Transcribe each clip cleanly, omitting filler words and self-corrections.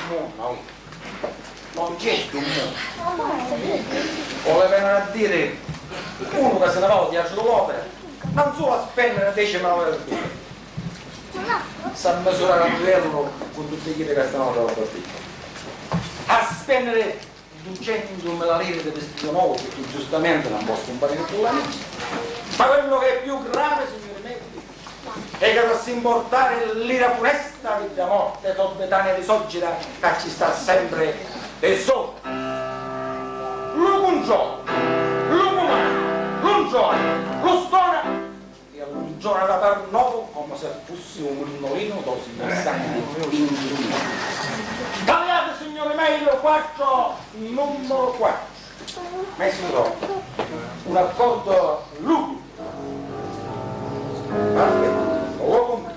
mondo, non c'è più un mondo. Volevano a dire uno che se ne va al teatro dell'opera, non solo a spendere 10 euro, sa misurare a livello con tutti quelli che stanno dalla partita. A spendere 200.000 lire di vestito nuovo, che tu giustamente non posso comprare in tuo amici. Ma quello che è più grave, signori miei, è che da si importare l'ira funesta di morte sorbetania di soggira che ci sta sempre e sotto. L'umungione, l'umumano, l'ungione, l'ustona e l'ungione da per nuovo come se fossi un mullinolino così sangue in giù. Tagliate, signori miei, il 4, numero 4. Messo un accordo ludico. Perfetto, lo compro.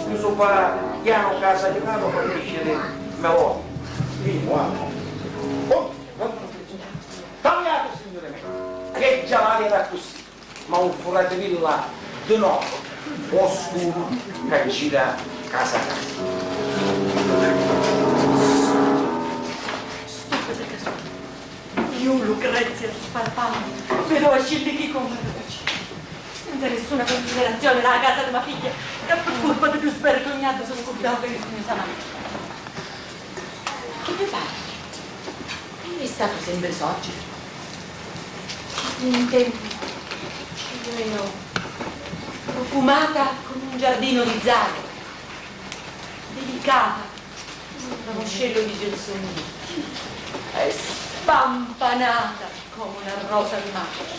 Chiuso per piano casa di nato per riuscire melodico. Sì, guarda. Tagliate, signore miei, che già vale così, ma un furatevilla di nuovo, oscuro, che gira casa a casa. Io, Lucrezia, spalpando, vedo ascillichi come senza nessuna considerazione la casa di mia figlia, che per colpa di più svergognato sono compiato per il mio samanito. Che mi pare? Non è stato sempre soggetto. In tempi io ero profumata come un giardino di zago, delicata come un ramoscello di gelsomini e spampanata come una rosa di mare.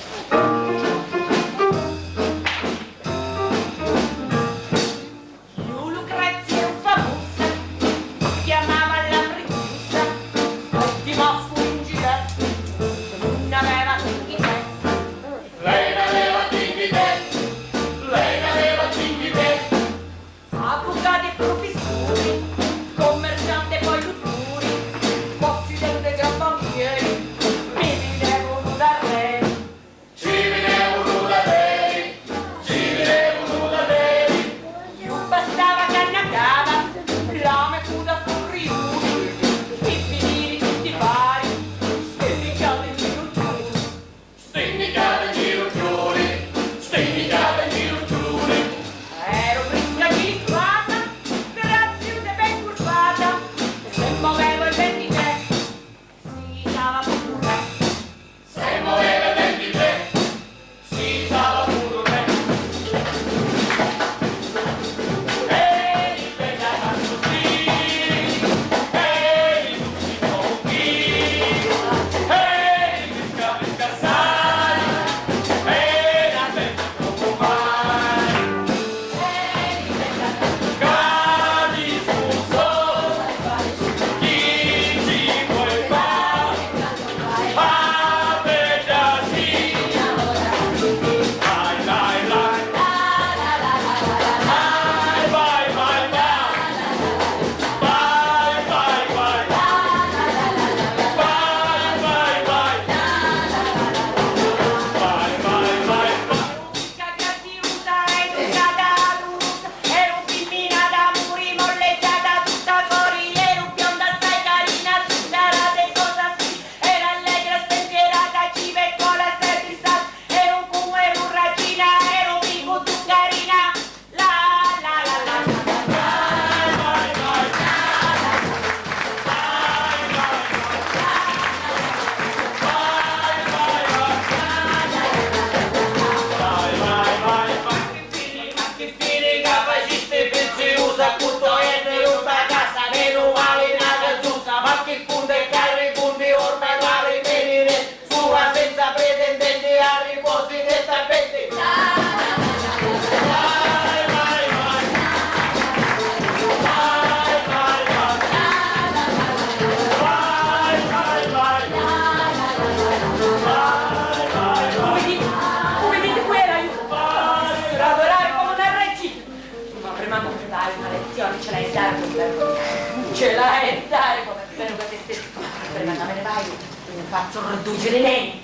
Io, Lucrezia famosa, chiamava l'Ambriciosa, ottima sfuggita, non aveva dignità. Lei n'aveva dignità, lei n'aveva dignità. Avvocati e professori, commercianti e poi lutturi, possidente e gran banchieri, mi vivevano da re. Ci vedevano da veri, ci vedevano da veri. Non bastava cannacata, la mecuda furriuri, i finiri tutti pari, stendicate in giro giù. Stendicate in giro giuri, stendicate in giro giuri. Ero fresca glicata, graziosa e ben curvata, e se muovevo il 23, si dava pure. Se muoveva il 23, si stava pure. Ehi, bella così, ehi, tutti pochi, ehi, pesca sai, ehi, la bella troppo mai. Cadi scuso, chi ci vuoi fare? Aspetta sì, vai, vai, vai, vai, vai, vai, vai, vai, vai, vai, vai. Cagazziusa e educata russa, ero pimmina da muri, molleggiata tutta cori, ero bionda assai carina, succiarata e cosa sì, era allegra, spensierata, civeccola e servistata, ero un fumo, ero un ragina, ero vivo, zuccherina, la la la la la la. Ma che fine capaciste pensiosa, tutto è nell'urba casa, meno male nata giusta, ma che punte carri punti ormai vale venire, sua senza pretendenti a riposi del tappetti. Vai, vai, vai. Vai, vai, vai. Vai, vai, vai. Vai, vai, vai. Come dite quella io? Per adorare come una regina. Ma prima non mi dare una lezione, ce l'hai dare come bello. Ce l'hai dare come bello che te stesso. Prima non me ne vai, mi faccio riducere i neni.